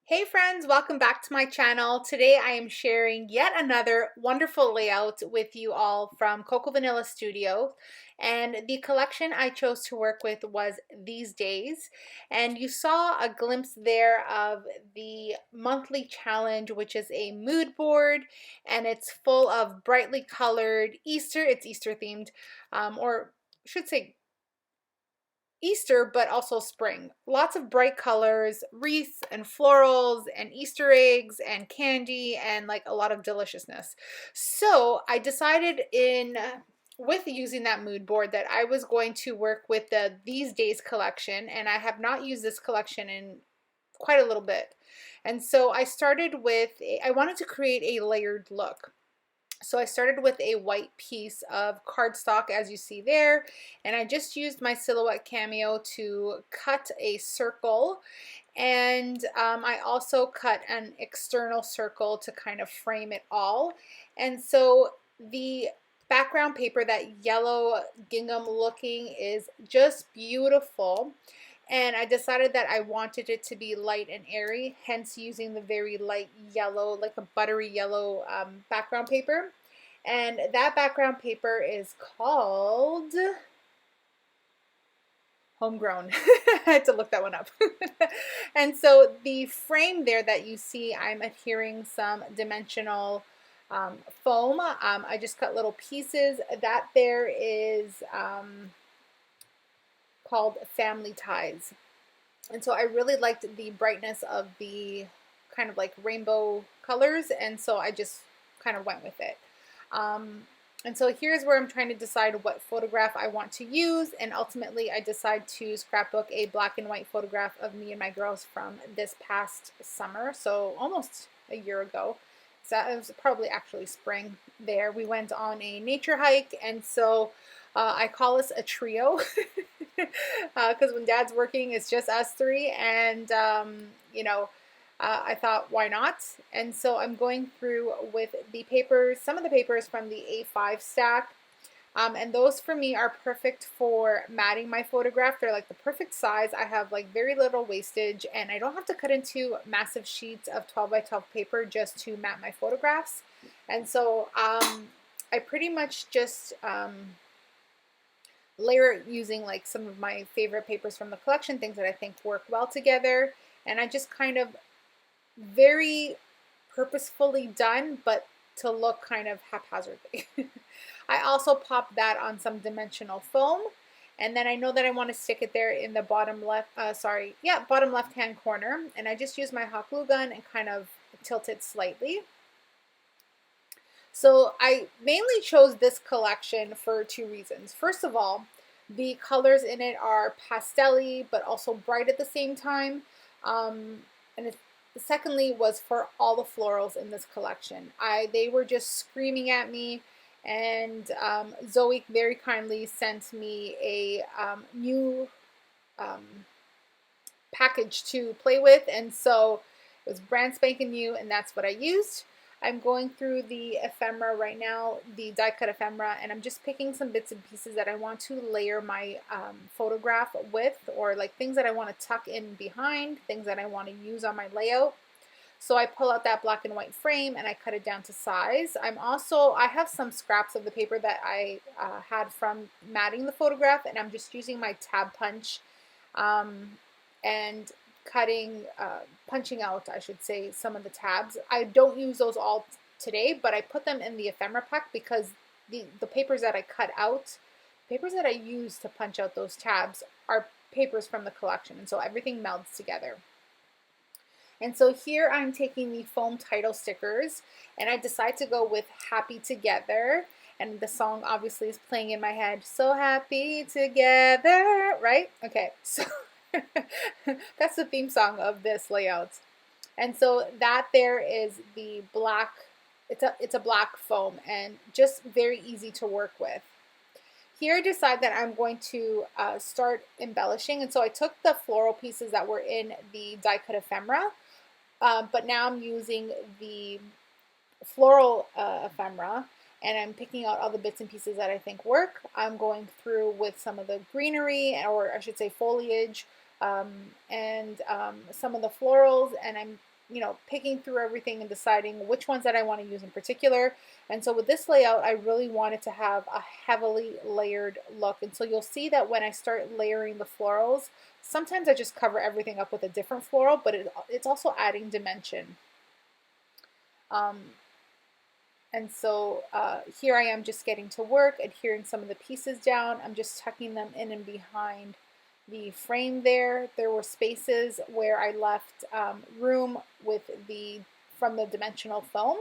Hey friends, welcome back to my channel. Today I am sharing yet another wonderful layout with you all from Coco Vanilla Studio. And the collection I chose to work with was These Days. And you saw a glimpse there of the monthly challenge, which is a mood board. And it's full of brightly colored it's Easter themed, or I should say Easter, but also spring. Lots of bright colors, wreaths and florals and Easter eggs and candy and like a lot of deliciousness. So I decided with using that mood board that I was going to work with the These Days collection, and I have not used this collection in quite a little bit. And so I wanted to create a layered look. So I started with a white piece of cardstock, as you see there, and I just used my Silhouette Cameo to cut a circle, and I also cut an external circle to kind of frame it all. And so the background paper, that yellow gingham looking, is just beautiful. And I decided that I wanted it to be light and airy, hence using the very light yellow, like a buttery yellow background paper. And that background paper is called Homegrown. I had to look that one up. And so the frame there that you see, I'm adhering some dimensional foam. I just cut little pieces. That there is called Family Ties. And so I really liked the brightness of the kind of like rainbow colors, and so I just kind of went with it. And so here's where I'm trying to decide what photograph I want to use, and ultimately I decide to scrapbook a black and white photograph of me and my girls from this past summer, so almost a year ago. So it was probably actually spring there. We went on a nature hike, and so I call us a trio because when Dad's working, it's just us three, and I thought, why not? And so I'm going through with the papers, some of the papers from the A5 stack. And those for me are perfect for matting my photograph. They're like the perfect size. I have like very little wastage, and I don't have to cut into massive sheets of 12 by 12 paper just to mat my photographs. And so I pretty much just layer it using like some of my favorite papers from the collection, things that I think work well together. And I just kind of very purposefully done, but to look kind of haphazardly. I also popped that on some dimensional foam, and then I know that I want to stick it there in the bottom bottom left hand corner, and I just use my hot glue gun and kind of tilt it slightly. So I mainly chose this collection for two reasons. First of all, the colors in it are pastel-y but also bright at the same time, and secondly was for all the florals in this collection. They were just screaming at me, and Zoe very kindly sent me a new package to play with, and so it was brand spanking new, and that's what I used. I'm going through the ephemera right now, the die cut ephemera, and I'm just picking some bits and pieces that I want to layer my photograph with, or like things that I want to tuck in behind, things that I want to use on my layout. So I pull out that black and white frame and I cut it down to size. I have some scraps of the paper that I had from matting the photograph, and I'm just using my tab punch and punching out, I should say, some of the tabs. I don't use those all today, but I put them in the ephemera pack because the papers that I cut out, papers that I use to punch out those tabs, are papers from the collection, and so everything melds together. And so here I'm taking the foam title stickers, and I decide to go with Happy Together, and the song obviously is playing in my head, so happy together, right? Okay, so that's the theme song of this layout. And so that there is the black, it's a black foam, and just very easy to work with. Here I decide that I'm going to start embellishing, and so I took the floral pieces that were in the die cut ephemera, but now I'm using the floral ephemera, and I'm picking out all the bits and pieces that I think work. I'm going through with some of the greenery, or I should say foliage, and some of the florals, and I'm picking through everything and deciding which ones that I want to use in particular. And so with this layout, I really wanted to have a heavily layered look. And so you'll see that when I start layering the florals, sometimes I just cover everything up with a different floral, but it's also adding dimension. And so here I am just getting to work, adhering some of the pieces down. I'm just tucking them in and behind the frame there. There were spaces where I left room from the dimensional foam.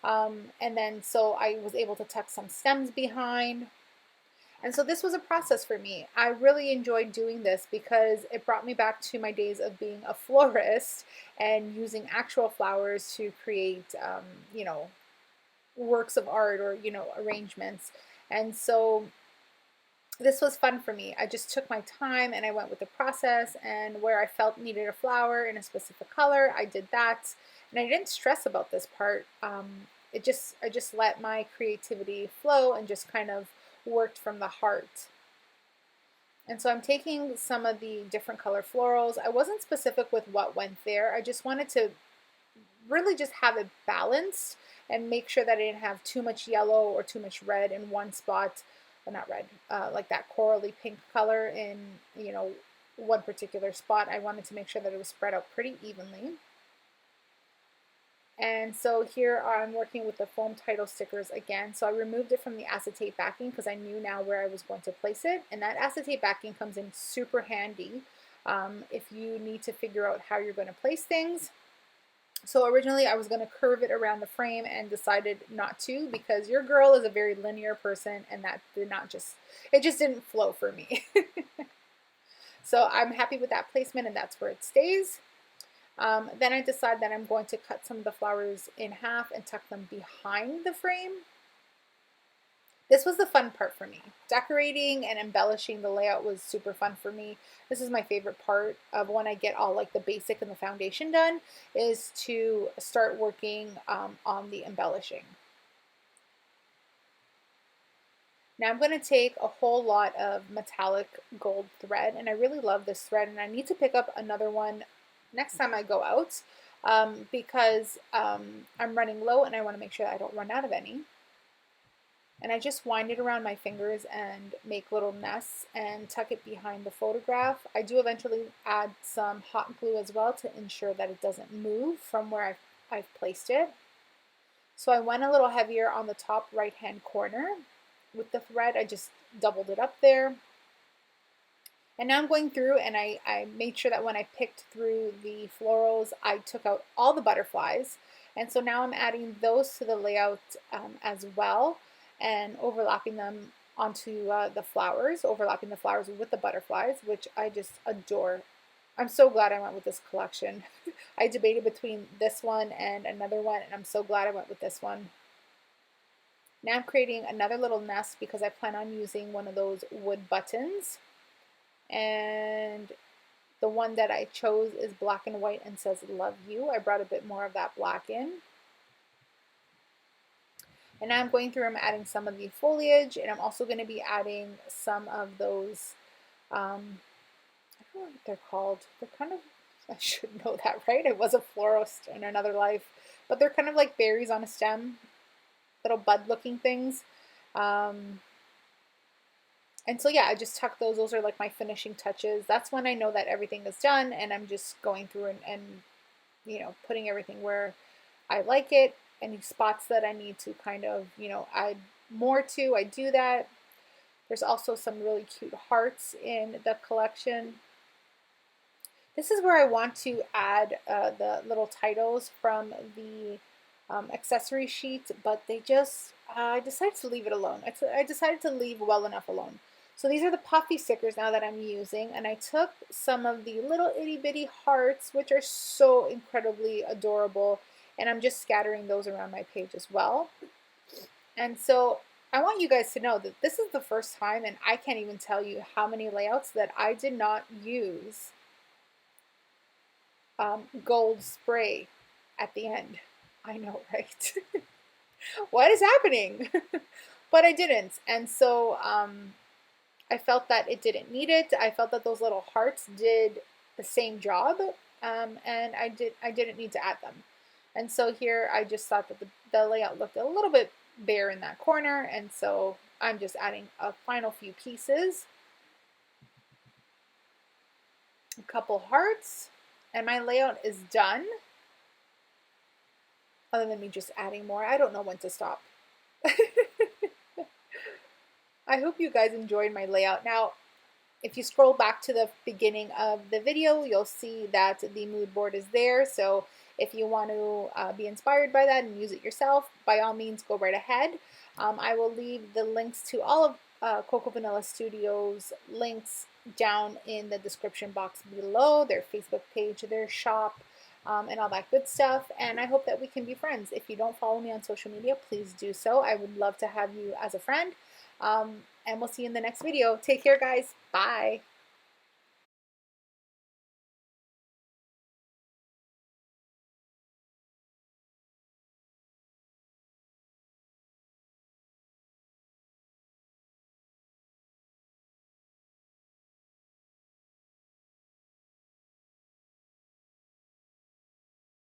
And then so I was able to tuck some stems behind. And so this was a process for me. I really enjoyed doing this because it brought me back to my days of being a florist and using actual flowers to create, works of art or, arrangements. And so this was fun for me. I just took my time and I went with the process, and where I felt needed a flower in a specific color, I did that. And I didn't stress about this part. I just let my creativity flow and just kind of worked from the heart. And so I'm taking some of the different color florals. I wasn't specific with what went there. I just wanted to really just have it balanced and make sure that I didn't have too much yellow or too much red in one spot. Well, not red, like that corally pink color in, one particular spot. I wanted to make sure that it was spread out pretty evenly. And so here I'm working with the foam title stickers again. So I removed it from the acetate backing because I knew now where I was going to place it. And that acetate backing comes in super handy if you need to figure out how you're going to place things. So originally I was going to curve it around the frame and decided not to, because your girl is a very linear person and that it just didn't flow for me. So I'm happy with that placement and that's where it stays. Then I decide that I'm going to cut some of the flowers in half and tuck them behind the frame. This was the fun part for me. Decorating and embellishing the layout was super fun for me. This is my favorite part of when I get all like the basic and the foundation done, is to start working on the embellishing. Now I'm going to take a whole lot of metallic gold thread, and I really love this thread, and I need to pick up another one next time I go out because I'm running low and I want to make sure that I don't run out of any. And I just wind it around my fingers and make little nests and tuck it behind the photograph. I do eventually add some hot glue as well to ensure that it doesn't move from where I've placed it. So I went a little heavier on the top right hand corner with the thread. I just doubled it up there. And now I'm going through and I made sure that when I picked through the florals, I took out all the butterflies. And so now I'm adding those to the layout as well, and overlapping them onto the flowers, overlapping the flowers with the butterflies, which I just adore. I'm so glad I went with this collection. I debated between this one and another one, and I'm so glad I went with this one. Now I'm creating another little nest because I plan on using one of those wood buttons. And the one that I chose is black and white and says love you. I brought a bit more of that black in. And now I'm going through, I'm adding some of the foliage, and I'm also going to be adding some of those, I don't know what they're called. They're kind of, I should know that, right? I was a florist in another life, but they're kind of like berries on a stem, little bud looking things. And so yeah, I just tuck those. Those are like my finishing touches. That's when I know that everything is done, and I'm just going through and putting everything where I like it. Any spots that I need to kind of, add more to, I do that. There's also some really cute hearts in the collection. This is where I want to add the little titles from the accessory sheet, but I decided to leave it alone. I decided to leave well enough alone. So these are the puffy stickers now that I'm using, and I took some of the little itty bitty hearts, which are so incredibly adorable, and I'm just scattering those around my page as well. And so I want you guys to know that this is the first time, and I can't even tell you how many layouts that I did not use gold spray at the end. I know, right? What is happening? But I didn't. And so I felt that it didn't need it. I felt that those little hearts did the same job. and I didn't need to add them. And so here I just thought that the layout looked a little bit bare in that corner, and so I'm just adding a final few pieces, a couple hearts, and my layout is done. Other than me just adding more, I don't know when to stop. I hope you guys enjoyed my layout. Now, if you scroll back to the beginning of the video, you'll see that the mood board is there. So if you want to be inspired by that and use it yourself, by all means, go right ahead. I will leave the links to all of Coco Vanilla Studios links down in the description box below, their Facebook page, their shop, and all that good stuff. And I hope that we can be friends. If you don't follow me on social media, please do so. I would love to have you as a friend. And we'll see you in the next video. Take care, guys. Bye.